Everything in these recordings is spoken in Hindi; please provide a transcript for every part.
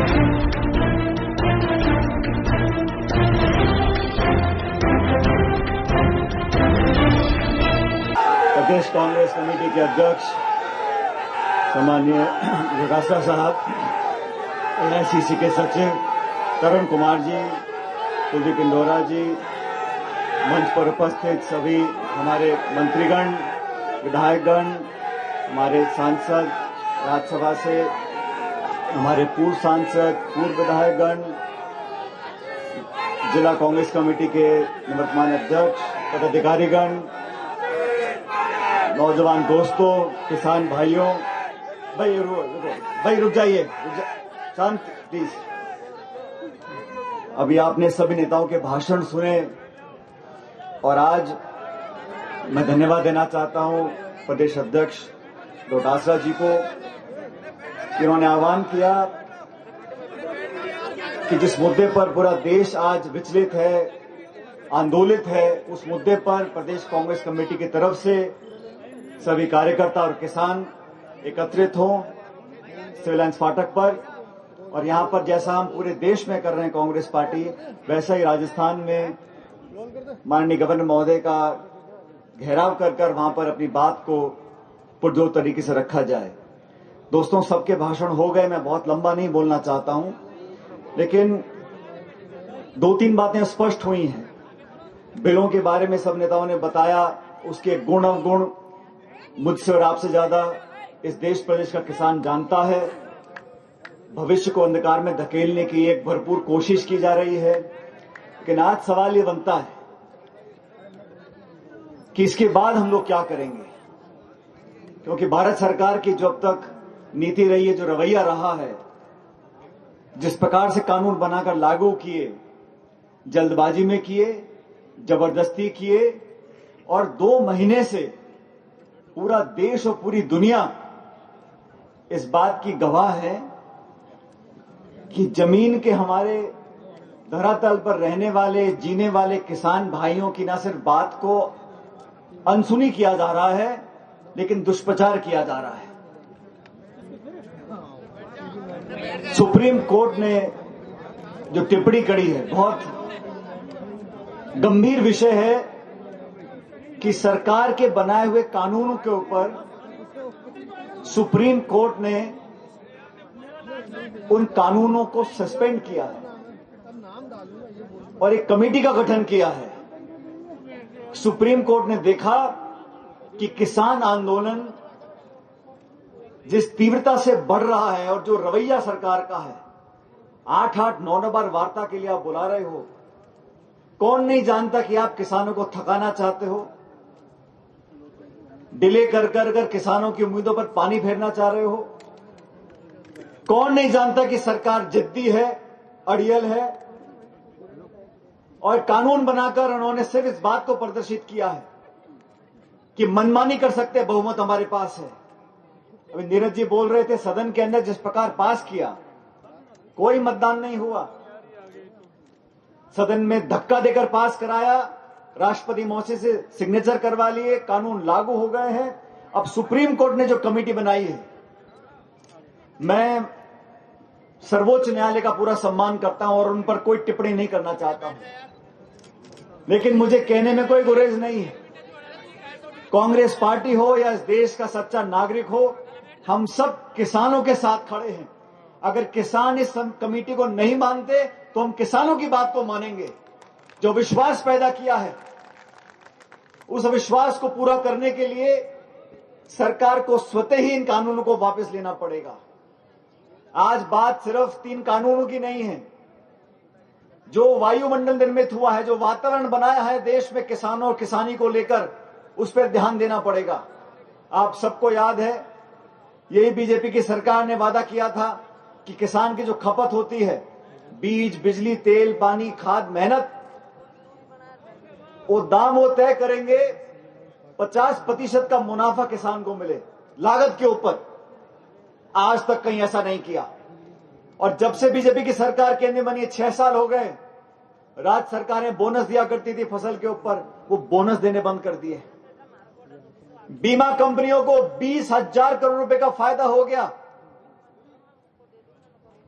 प्रदेश कांग्रेस कमेटी के अध्यक्ष सम्माननीय योगासरा साहब, एआईसीसी के सचिव तरुण कुमार जी, कुलदीप इंदौरा जी, मंच पर उपस्थित सभी हमारे मंत्रीगण, विधायकगण, हमारे सांसद, राज्यसभा से हमारे पूर्व सांसद, पूर्व विधायकगण, जिला कांग्रेस कमेटी के निवर्तमान अध्यक्ष, पदाधिकारीगण, नौजवान दोस्तों, किसान भाइयों, भाई रुक जाइए, शांत प्लीज। अभी आपने सभी नेताओं के भाषण सुने और आज मैं धन्यवाद देना चाहता हूं प्रदेश अध्यक्ष डोटासरा जी को, जिन्होंने आह्वान किया कि जिस मुद्दे पर पूरा देश आज विचलित है, आंदोलित है, उस मुद्दे पर प्रदेश कांग्रेस कमेटी की तरफ से सभी कार्यकर्ता और किसान एकत्रित हों सिविल लाइंस फाटक पर। और यहां पर जैसा हम पूरे देश में कर रहे हैं कांग्रेस पार्टी, वैसा ही राजस्थान में माननीय गवर्नर महोदय का घेराव कर वहां पर अपनी बात को पुरजोर तरीके से रखा जाए। दोस्तों, सबके भाषण हो गए, मैं बहुत लंबा नहीं बोलना चाहता हूं, लेकिन 2-3 बातें स्पष्ट हुई हैं। बिलों के बारे में सब नेताओं ने बताया, उसके गुण अवगुण मुझसे और आपसे ज्यादा इस देश प्रदेश का किसान जानता है। भविष्य को अंधकार में धकेलने की एक भरपूर कोशिश की जा रही है, लेकिन आज सवाल ये बनता है कि इसके बाद हम लोग क्या करेंगे, क्योंकि भारत सरकार की जो अब तक नीति रही है, जो रवैया रहा है, जिस प्रकार से कानून बनाकर लागू किए, जल्दबाजी में किए, जबरदस्ती किए, और 2 महीने से पूरा देश और पूरी दुनिया इस बात की गवाह है कि जमीन के हमारे धरातल पर रहने वाले, जीने वाले किसान भाइयों की न सिर्फ बात को अनसुनी किया जा रहा है, लेकिन दुष्प्रचार किया जा रहा है। सुप्रीम कोर्ट ने जो टिप्पणी करी है, बहुत गंभीर विषय है कि सरकार के बनाए हुए कानूनों के ऊपर सुप्रीम कोर्ट ने उन कानूनों को सस्पेंड किया है और एक कमेटी का गठन किया है। सुप्रीम कोर्ट ने देखा कि किसान आंदोलन जिस तीव्रता से बढ़ रहा है और जो रवैया सरकार का है, 8-8, 9 बार वार्ता के लिए आप बुला रहे हो, कौन नहीं जानता कि आप किसानों को थकाना चाहते हो, डिले कर किसानों की उम्मीदों पर पानी फेरना चाह रहे हो। कौन नहीं जानता कि सरकार जिद्दी है, अड़ियल है, और कानून बनाकर उन्होंने सिर्फ इस बात को प्रदर्शित किया है कि मनमानी कर सकते, बहुमत हमारे पास है। अभी नीरज जी बोल रहे थे, सदन के अंदर जिस प्रकार पास किया, कोई मतदान नहीं हुआ, सदन में धक्का देकर पास कराया, राष्ट्रपति महोदय से सिग्नेचर करवा लिए, कानून लागू हो गए हैं। अब सुप्रीम कोर्ट ने जो कमेटी बनाई है, मैं सर्वोच्च न्यायालय का पूरा सम्मान करता हूं और उन पर कोई टिप्पणी नहीं करना चाहता हूं, लेकिन मुझे कहने में कोई गुरेज नहीं है। कांग्रेस पार्टी हो या इस देश का सच्चा नागरिक हो, हम सब किसानों के साथ खड़े हैं। अगर किसान इस कमेटी को नहीं मानते तो हम किसानों की बात को मानेंगे। जो विश्वास पैदा किया है, उस विश्वास को पूरा करने के लिए सरकार को स्वतः ही इन कानूनों को वापस लेना पड़ेगा। आज बात सिर्फ 3 कानूनों की नहीं है। जो वायुमंडल निर्मित हुआ है, जो वातावरण बनाया है देश में किसानों और किसानी को लेकर, उस पर ध्यान देना पड़ेगा। आप सबको याद है, यही बीजेपी की सरकार ने वादा किया था कि किसान की जो खपत होती है, बीज, बिजली, तेल, पानी, खाद, मेहनत, वो दाम वो तय करेंगे, 50% का मुनाफा किसान को मिले लागत के ऊपर। आज तक कहीं ऐसा नहीं किया। और जब से बीजेपी की सरकार केंद्र में बनी, 6 साल हो गए, राज्य सरकारें बोनस दिया करती थी फसल के ऊपर, वो बोनस देने बंद कर दिए। बीमा कंपनियों को 20,000 करोड़ रुपए का फायदा हो गया।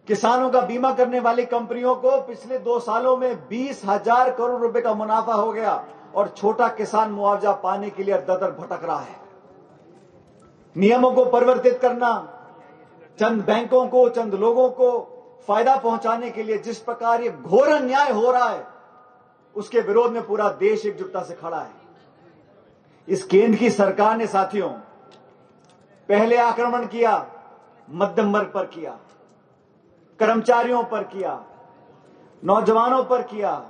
किसानों का बीमा करने वाली कंपनियों को पिछले 2 सालों में 20,000 करोड़ रुपए का मुनाफा हो गया और छोटा किसान मुआवजा पाने के लिए दर दर भटक रहा है। नियमों को परिवर्तित करना, चंद बैंकों को, चंद लोगों को फायदा पहुंचाने के लिए जिस प्रकार ये घोर अन्याय हो रहा है, उसके विरोध में पूरा देश एकजुटता से खड़ा है। इस केंद्र की सरकार ने साथियों पहले आक्रमण किया, मध्यम वर्ग पर किया, कर्मचारियों पर किया, नौजवानों पर किया,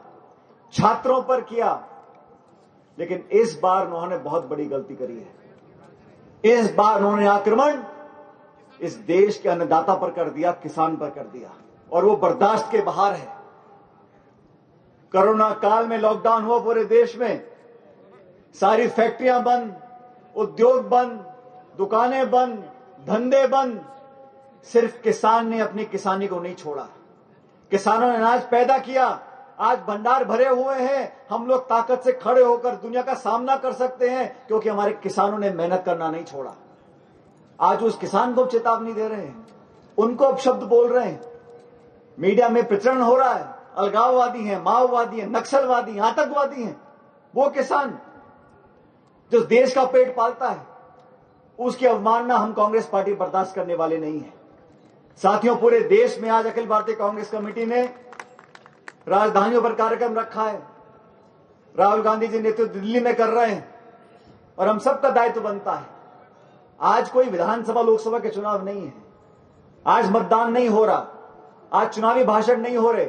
छात्रों पर किया, लेकिन इस बार उन्होंने बहुत बड़ी गलती करी है। इस बार उन्होंने आक्रमण इस देश के अन्नदाता पर कर दिया, किसान पर कर दिया, और वो बर्दाश्त के बाहर है। कोरोना काल में लॉकडाउन हुआ पूरे देश में, सारी फैक्ट्रियां बंद, उद्योग बंद, दुकानें बंद, धंधे बंद। सिर्फ किसान ने अपनी किसानी को नहीं छोड़ा। किसानों ने अनाज पैदा किया, आज भंडार भरे हुए हैं। हम लोग ताकत से खड़े होकर दुनिया का सामना कर सकते हैं क्योंकि हमारे किसानों ने मेहनत करना नहीं छोड़ा। आज उस किसान को चेतावनी दे रहे हैं, उनको अपशब्द बोल रहे हैं, मीडिया में प्रचलन हो रहा है, अलगाववादी हैं, माओवादी हैं, नक्सलवादी, आतंकवादी हैं। वो किसान जो देश का पेट पालता है, उसकी अवमानना हम कांग्रेस पार्टी बर्दाश्त करने वाले नहीं है। साथियों, पूरे देश में आज अखिल भारतीय कांग्रेस कमेटी ने राजधानियों पर कार्यक्रम रखा है। राहुल गांधी जी नेतृत्व दिल्ली में कर रहे हैं और हम सबका दायित्व बनता है। आज कोई विधानसभा लोकसभा के चुनाव नहीं है, आज मतदान नहीं हो रहा, आज चुनावी भाषण नहीं हो रहे,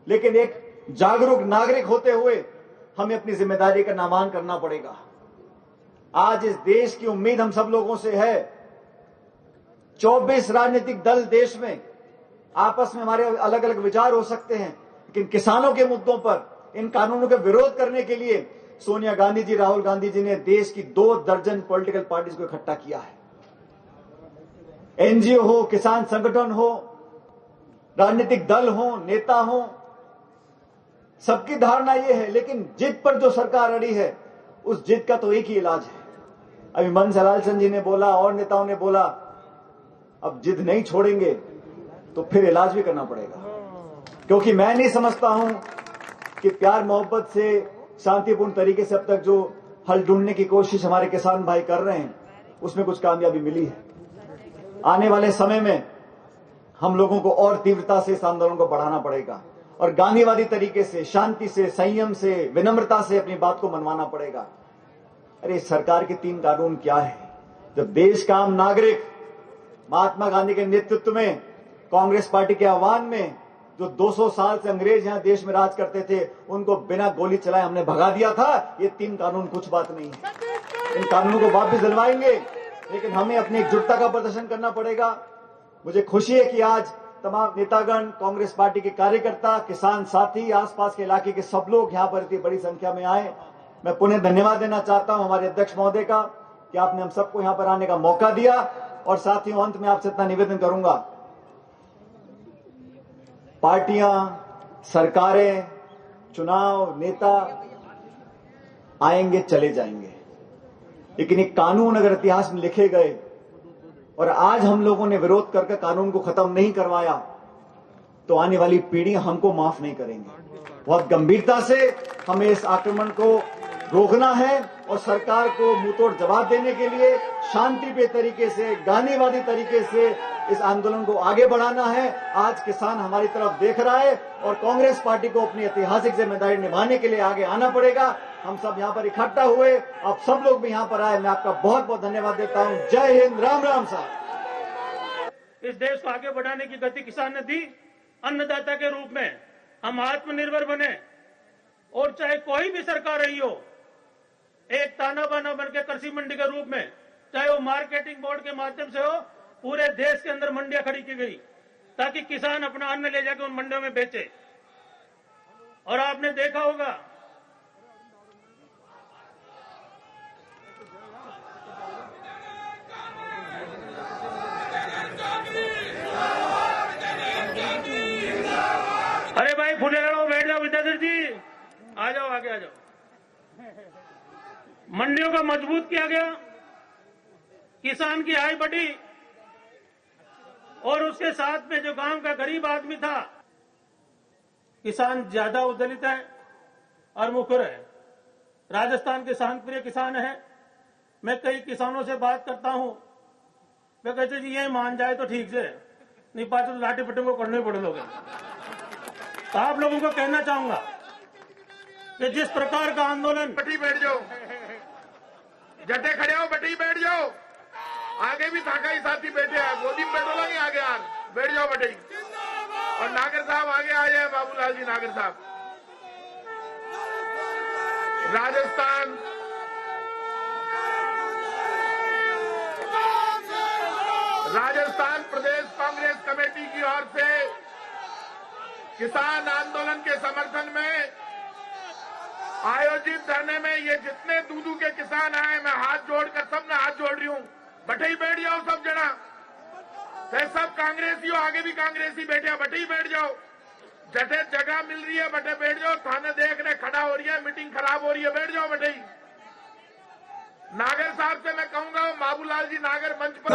लेकिन एक जागरूक नागरिक होते हुए हमें अपनी जिम्मेदारी का नामान करना पड़ेगा। आज इस देश की उम्मीद हम सब लोगों से है। 24 राजनीतिक दल देश में, आपस में हमारे अलग अलग विचार हो सकते हैं, लेकिन किसानों के मुद्दों पर, इन कानूनों का विरोध करने के लिए सोनिया गांधी जी, राहुल गांधी जी ने देश की 2 दर्जन पॉलिटिकल पार्टीज को इकट्ठा किया है। एनजीओ हो, किसान संगठन हो, राजनीतिक दल हो, नेता हो, सबकी धारणा यह है, लेकिन जिद पर जो सरकार अड़ी है, उस जिद का तो एक ही इलाज है। अभी मनसा लालचंद जी ने बोला और नेताओं ने बोला, अब जिद नहीं छोड़ेंगे तो फिर इलाज भी करना पड़ेगा। क्योंकि मैं नहीं समझता हूं कि प्यार मोहब्बत से, शांतिपूर्ण तरीके से अब तक जो हल ढूंढने की कोशिश हमारे किसान भाई कर रहे हैं, उसमें कुछ कामयाबी मिली है। आने वाले समय में हम लोगों को और तीव्रता से इस आंदोलन को बढ़ाना पड़ेगा और गांधीवादी तरीके से, शांति से, संयम से, विनम्रता से अपनी बात को मनवाना पड़ेगा। अरे सरकार के 3 कानून क्या है? जब देश का आम नागरिक महात्मा गांधी के नेतृत्व में, कांग्रेस पार्टी के आह्वान में, जो 200 साल से अंग्रेज यहां देश में राज करते थे, उनको बिना गोली चलाए हमने भगा दिया था। ये 3 कानून कुछ बात नहीं है। इन कानूनों को वापस दिलवाएंगे, लेकिन हमें अपनी एकजुटता का प्रदर्शन करना पड़ेगा। मुझे खुशी है कि आज तमाम नेतागण, कांग्रेस पार्टी के कार्यकर्ता, किसान साथी, आसपास के इलाके के सब लोग यहां पर इतनी बड़ी संख्या में आए। मैं पुनः धन्यवाद देना चाहता हूं हमारे अध्यक्ष महोदय का कि आपने हम सबको यहां पर आने का मौका दिया। और साथियों, अंत में आपसे इतना निवेदन करूंगा, पार्टियां, सरकारें, चुनाव, नेता आएंगे चले जाएंगे, लेकिन ये कानून अगर इतिहास में लिखे गए और आज हम लोगों ने विरोध करके कानून को खत्म नहीं करवाया, तो आने वाली पीढ़ी हमको माफ नहीं करेंगी। बहुत गंभीरता से हमें इस आक्रमण को रोकना है और सरकार को मुंहतोड़ जवाब देने के लिए शांतिप्रिय तरीके से, गांधीवादी तरीके से इस आंदोलन को आगे बढ़ाना है। आज किसान हमारी तरफ देख रहा है और कांग्रेस पार्टी को अपनी ऐतिहासिक जिम्मेदारी निभाने के लिए आगे आना पड़ेगा। हम सब यहाँ पर इकट्ठा हुए, आप सब लोग भी यहाँ पर आए, मैं आपका बहुत बहुत धन्यवाद देता हूँ। जय हिंद, राम राम साहब। इस देश को आगे बढ़ाने की गति किसान ने दी। अन्नदाता के रूप में हम आत्मनिर्भर बने और चाहे कोई भी सरकार रही हो, एक ताना बाना बन के कृषि मंडी के रूप में, चाहे वो मार्केटिंग बोर्ड के माध्यम से हो, पूरे देश के अंदर मंडियां खड़ी की गई ताकि किसान अपना अन्न ले जाकर उन मंडियों में बेचे। और आपने देखा होगा अरे भाई फूले लड़ो, बैठ जाओ विद्याधर जी, आ जाओ, आगे आ जाओ। मंडियों को मजबूत किया गया, किसान की आय बढ़ी, और उसके साथ में जो गांव का गरीब आदमी था। किसान ज्यादा उद्दलित है और मुखर है। राजस्थान के शांतप्रिय किसान है। मैं कई किसानों से बात करता हूं, मैं कहते जी ये मान जाए तो ठीक से, नहीं पाए तो लाठी पट्टे को करने पड़े लोग। तो आप लोगों को कहना चाहूंगा कि जिस प्रकार का आंदोलन, बटी बैठ जाओ, जटे खड़े हो, बटी बैठ जाओ। आगे भी थाका ही साथी बैठे हैं, गोदी में बैठो लगे आगे यार, बैठ जाओ बटी। और नागर साहब आगे आ जाए, बाबूलाल जी नागर साहब। राजस्थान प्रदेश कांग्रेस कमेटी की ओर से किसान आंदोलन के समर्थन में आयोजित धरने में ये जितने दूधू के किसान आए, मैं हाथ जोड़कर सबने हाथ जोड़ रही हूं। बटे ही बैठ जाओ सब जना, सब कांग्रेसी हो, आगे भी कांग्रेसी बैठे, बटे ही बैठ जाओ। जटे जगह मिल रही है, बटे बैठ जाओ। थाने देख रहे खड़ा हो रही है, मीटिंग खराब हो रही है, बैठ जाओ बटे ही। नागर साहब से मैं कहूंगा, बाबूलाल जी नागर मंच पर